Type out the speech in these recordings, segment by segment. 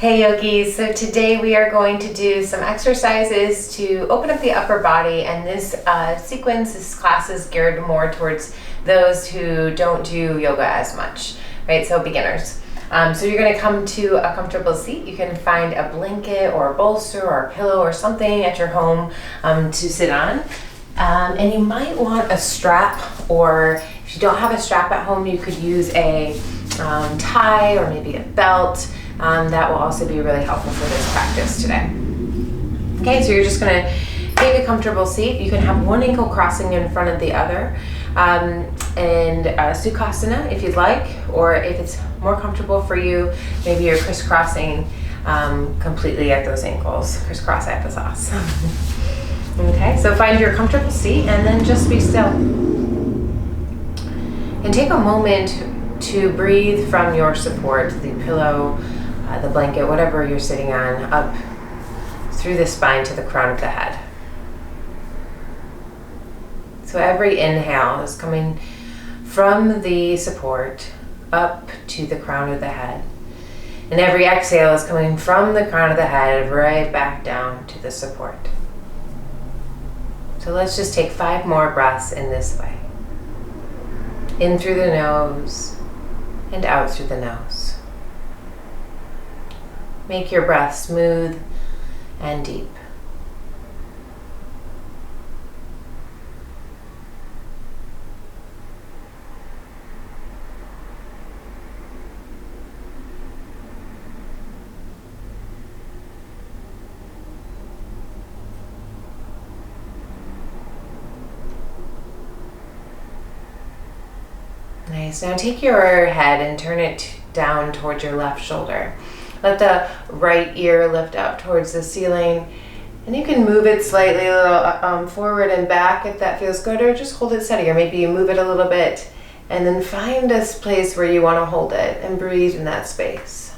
Hey yogis, so today we are going to do some exercises to open up the upper body, and this this class is geared more towards those who don't do yoga as much, right? So beginners. So you're going to come to a comfortable seat. You can find a blanket or a bolster or a pillow or something at your home to sit on. And you might want a strap, or if you don't have a strap at home, you could use a tie or maybe a belt. That will also be really helpful for this practice today. Okay, so you're just going to take a comfortable seat. You can have one ankle crossing in front of the other, and Sukhasana if you'd like, or if it's more comfortable for you, maybe you're crisscrossing completely at those ankles, crisscross applesauce. Okay, so find your comfortable seat and then just be still. And take a moment to breathe from your support, the pillow, the blanket, whatever you're sitting on, up through the spine to the crown of the head. So every inhale is coming from the support up to the crown of the head. And every exhale is coming from the crown of the head right back down to the support. So let's just take 5 more breaths in this way. In through the nose and out through the nose. Make your breath smooth and deep. Nice. Now take your head and turn it down towards your left shoulder. Let the right ear lift up towards the ceiling, and you can move it slightly a little forward and back if that feels good, or just hold it steady, or maybe you move it a little bit and then find a place where you want to hold it and breathe in that space.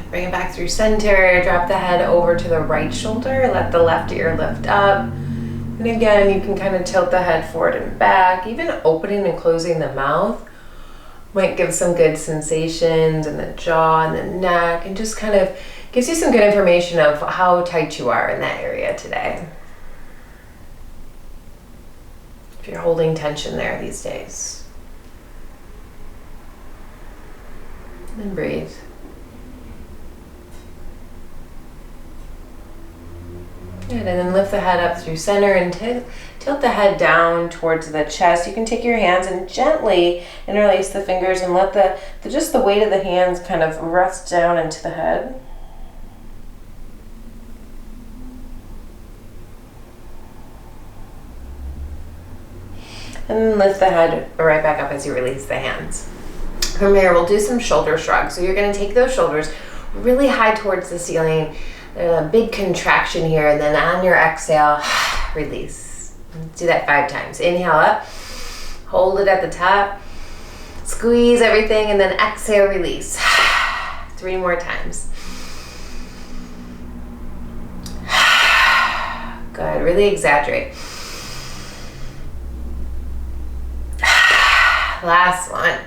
Bring it back through center, drop the head over to the right shoulder, let the left ear lift up. And again, you can kind of tilt the head forward and back. Even opening and closing the mouth might give some good sensations in the jaw and the neck, and just kind of gives you some good information of how tight you are in that area today. If you're holding tension there these days. And then breathe. Good, and then lift the head up through center and tilt the head down towards the chest. You can take your hands and gently interlace the fingers and let just the weight of the hands kind of rest down into the head. And then lift the head right back up as you release the hands. From here, we'll do some shoulder shrugs. So you're going to take those shoulders really high towards the ceiling. There's a big contraction here, and then on your exhale, release. Let's do that 5 times. Inhale up, hold it at the top, squeeze everything, and then exhale, release. 3 more times. Good, really exaggerate. Last one.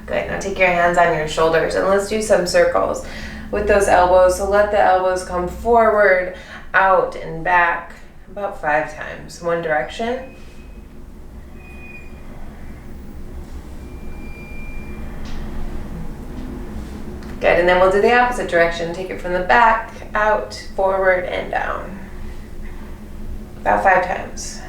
Good, now take your hands on your shoulders and let's do some circles with those elbows. So let the elbows come forward, out, and back about 5 times. One direction. Good, and then we'll do the opposite direction. Take it from the back, out, forward, and down. About 5 times.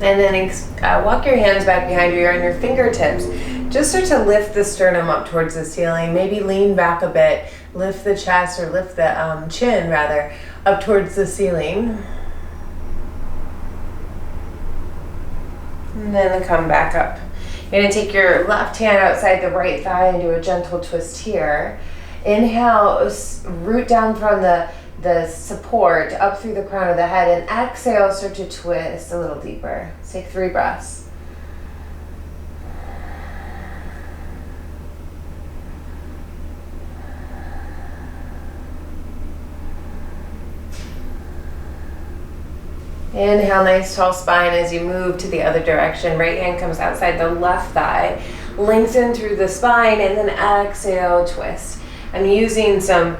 And then walk your hands back behind you on your fingertips. Just start to lift the sternum up towards the ceiling. Maybe lean back a bit. Lift the chest, or lift the chin rather, up towards the ceiling. And then come back up. You're going to take your left hand outside the right thigh and do a gentle twist here. Inhale, root down from the the support up through the crown of the head, and exhale, start to twist a little deeper. Let's take 3 breaths. Inhale, nice tall spine as you move to the other direction. Right hand comes outside the left thigh. Lengthen through the spine, and then exhale, twist. I'm using some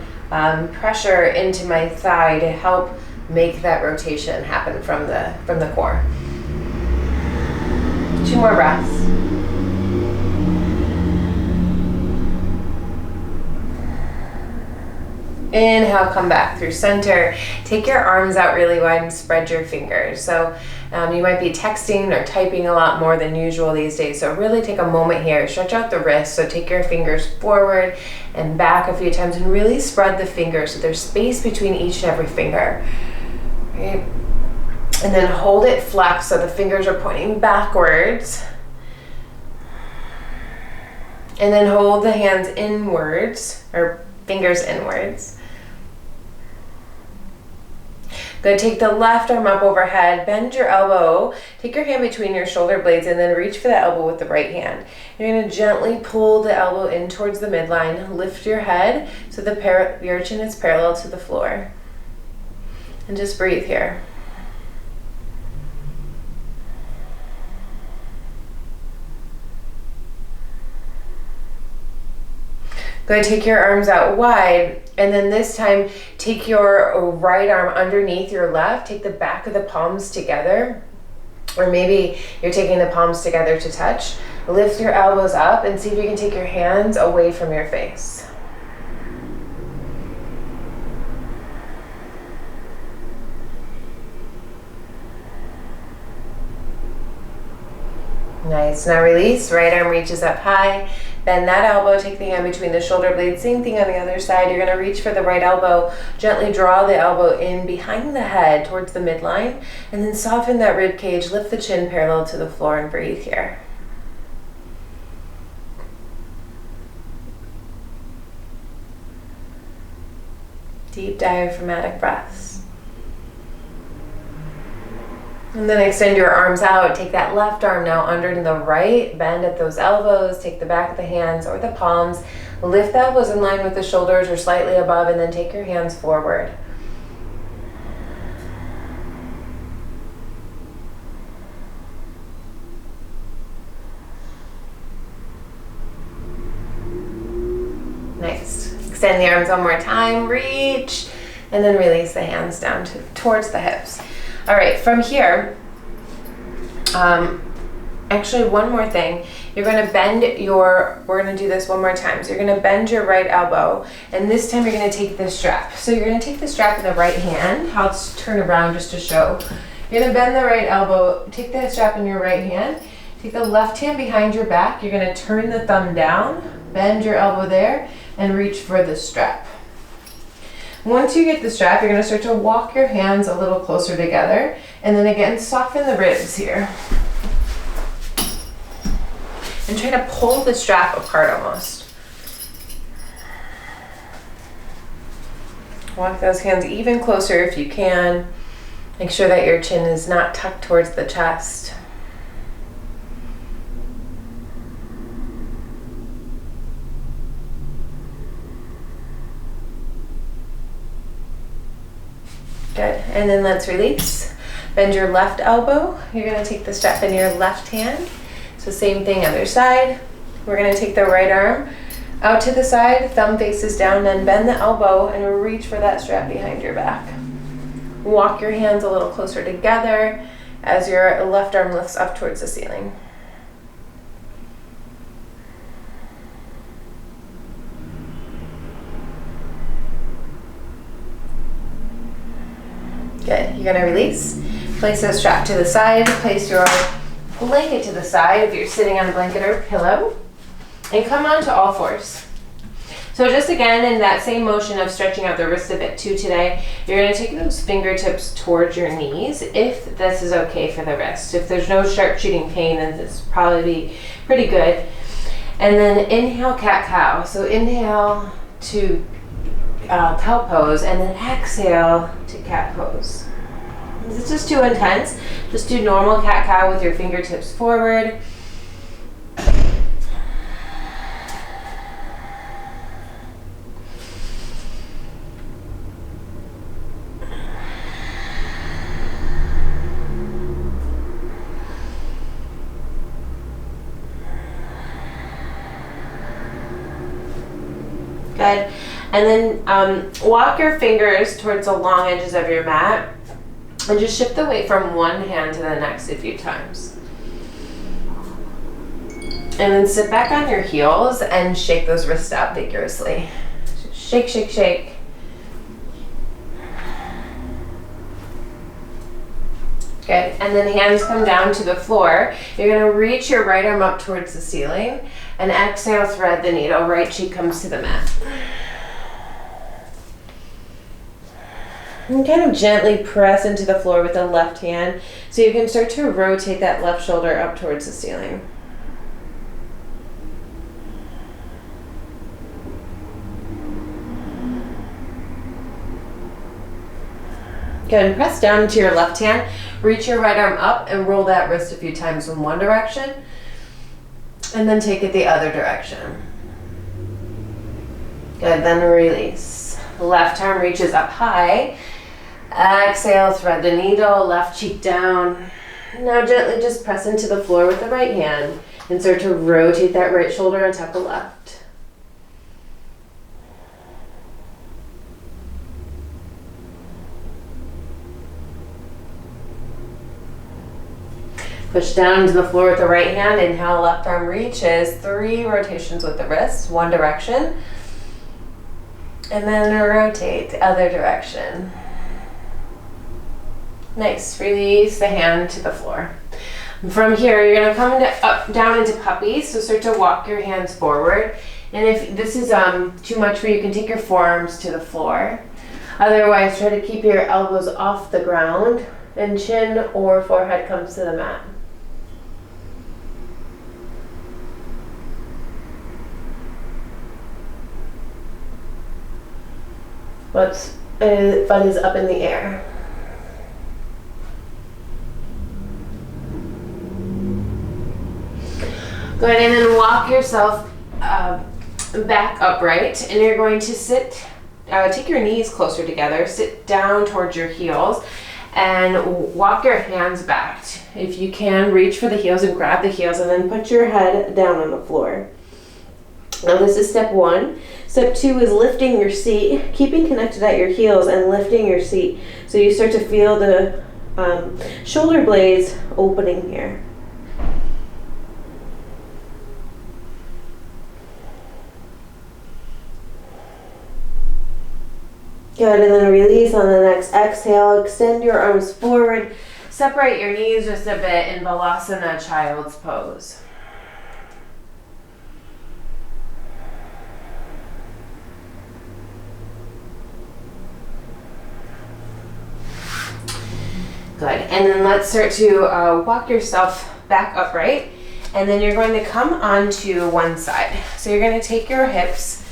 pressure into my thigh to help make that rotation happen from the core. 2 more breaths. Inhale, come back through center. Take your arms out really wide and spread your fingers. So you might be texting or typing a lot more than usual these days. So really take a moment here. Stretch out the wrists. So take your fingers forward and back a few times and really spread the fingers so there's space between each and every finger. Right? And then hold it flexed so the fingers are pointing backwards. And then hold the hands inwards, or fingers inwards. Good, take the left arm up overhead, bend your elbow, take your hand between your shoulder blades, and then reach for the elbow with the right hand. You're going to gently pull the elbow in towards the midline, lift your head so your chin is parallel to the floor. And just breathe here. Good, take your arms out wide, and then this time take your right arm underneath your left, take the back of the palms together, or maybe you're taking the palms together to touch. Lift your elbows up and see if you can take your hands away from your face. Nice, now release, right arm reaches up high. Bend that elbow, take the hand between the shoulder blades. Same thing on the other side. You're going to reach for the right elbow. Gently draw the elbow in behind the head towards the midline. And then soften that rib cage. Lift the chin parallel to the floor and breathe here. Deep diaphragmatic breaths. And then extend your arms out. Take that left arm now under the right. Bend at those elbows. Take the back of the hands or the palms. Lift the elbows in line with the shoulders or slightly above, and then take your hands forward. Nice. Extend the arms one more time. Reach. And then release the hands down towards the hips. All right, from here, actually one more thing. You're going to we're going to do this one more time. So you're going to bend your right elbow, and this time you're going to take the strap. So you're going to take the strap in the right hand. I'll turn around just to show. You're going to bend the right elbow, take the strap in your right hand, take the left hand behind your back. You're going to turn the thumb down, bend your elbow there, and reach for the strap. Once you get the strap, you're going to start to walk your hands a little closer together, and then again soften the ribs here. And try to pull the strap apart almost. Walk those hands even closer if you can. Make sure that your chin is not tucked towards the chest. Good, and then let's release. Bend your left elbow. You're going to take the strap in your left hand. So same thing, other side. We're going to take the right arm out to the side, thumb faces down, then bend the elbow and reach for that strap behind your back. Walk your hands a little closer together as your left arm lifts up towards the ceiling. Good, you're going to release. Place the strap to the side, place your blanket to the side if you're sitting on a blanket or pillow, and come onto all fours. So just again, in that same motion of stretching out the wrist a bit too today, you're going to take those fingertips towards your knees if this is okay for the wrist. If there's no sharp shooting pain, then this will probably be pretty good. And then inhale, cat-cow. So inhale to cow pose, and then exhale to cat pose. If this is too intense, just do normal cat-cow with your fingertips forward. Good. And then walk your fingers towards the long edges of your mat and just shift the weight from one hand to the next a few times. And then sit back on your heels and shake those wrists out vigorously. Shake, shake, shake. Good. And then hands come down to the floor. You're going to reach your right arm up towards the ceiling and exhale, thread the needle. Right cheek comes to the mat. And kind of gently press into the floor with the left hand so you can start to rotate that left shoulder up towards the ceiling. Good. And press down into your left hand. Reach your right arm up and roll that wrist a few times in one direction. And then take it the other direction. Good. Then release. Left arm reaches up high. Exhale, thread the needle, left cheek down. Now gently just press into the floor with the right hand and start to rotate that right shoulder on top of left. Push down into the floor with the right hand. Inhale, left arm reaches. 3 rotations with the wrist, one direction. And then rotate the other direction. Nice. Release the hand to the floor. From here, you're going to come down into puppy. So start to walk your hands forward. And if this is too much for you, you can take your forearms to the floor. Otherwise, try to keep your elbows off the ground and chin or forehead comes to the mat. Butt is up in the air. Go ahead and then walk yourself back upright, and you're going to sit, take your knees closer together, sit down towards your heels, and walk your hands back. If you can, reach for the heels and grab the heels, and then put your head down on the floor. Now this is step 1. Step 2 is lifting your seat, keeping connected at your heels and lifting your seat. So you start to feel the shoulder blades opening here. Good, and then release on the next exhale. Extend your arms forward. Separate your knees just a bit in Balasana, child's pose. Good, and then let's start to walk yourself back upright, and then you're going to come onto one side. So you're going to take your hips,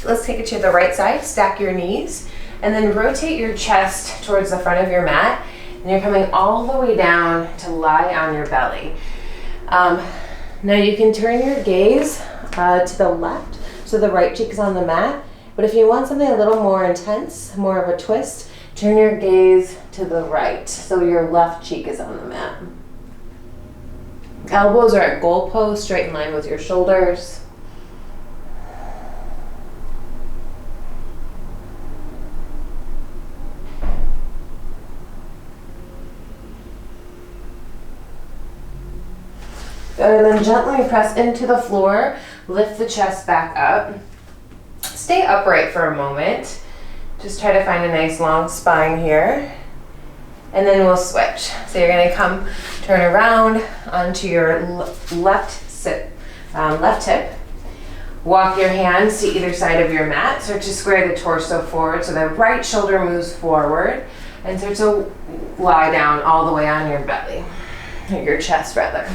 let's take it to the right side, stack your knees, and then rotate your chest towards the front of your mat, and you're coming all the way down to lie on your belly. Now you can turn your gaze to the left, so the right cheek is on the mat, but if you want something a little more intense, more of a twist, turn your gaze to the right, so your left cheek is on the mat. Elbows are at goal pose, straight in line with your shoulders. And then gently press into the floor, lift the chest back up. Stay upright for a moment. Just try to find a nice long spine here. And then we'll switch. So you're going to turn around onto your left hip. Walk your hands to either side of your mat. Start to square the torso forward so the right shoulder moves forward. And start to lie down all the way on your belly, or your chest rather.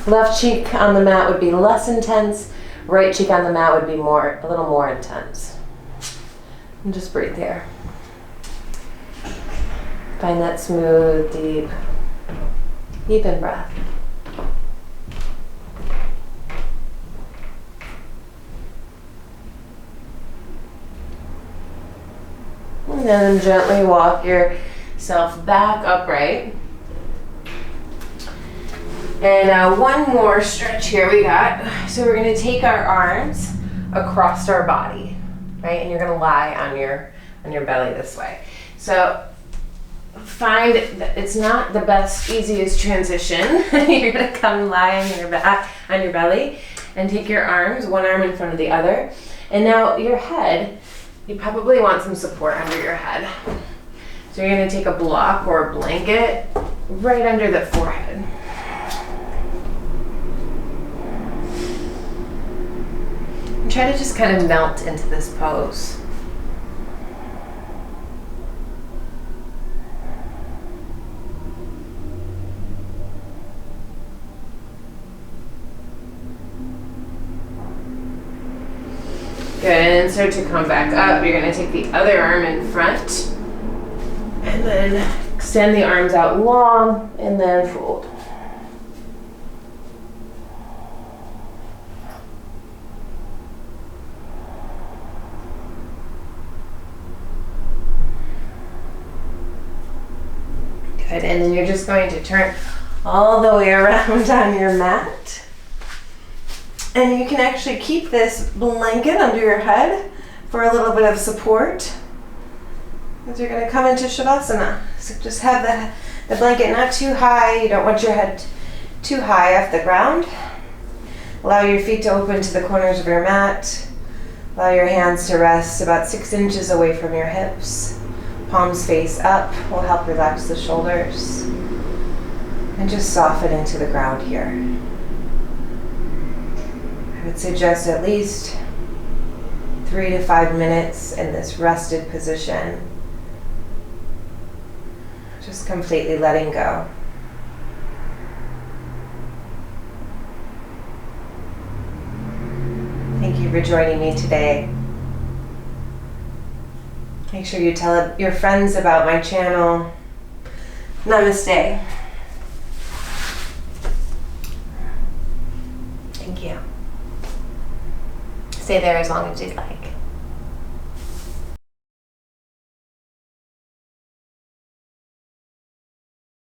Left cheek on the mat would be less intense. right cheek on the mat would be a little more intense. And just breathe here. Find that smooth, deep in breath. And then gently walk yourself back upright. And one more stretch here we got. So we're gonna take our arms across our body, right? And you're gonna lie on your belly this way. So find that it's not the best, easiest transition. You're gonna come lie on your back, on your belly, and take your arms, one arm in front of the other. And now your head, you probably want some support under your head. So you're gonna take a block or a blanket right under the forehead. And try to just kind of melt into this pose. Good, and then start to come back up. You're gonna take the other arm in front and then extend the arms out long and then fold. Good, and then you're just going to turn all the way around on your mat. And you can actually keep this blanket under your head for a little bit of support as you're going to come into Shavasana. So just have the blanket not too high. You don't want your head too high off the ground. Allow your feet to open to the corners of your mat. Allow your hands to rest about 6 inches away from your hips. Palms face up will help relax the shoulders. And just soften into the ground here. I would suggest at least 3 to 5 minutes in this rested position. Just completely letting go. Thank you for joining me today. Make sure you tell your friends about my channel. Namaste. Thank you. Stay there as long as you'd like.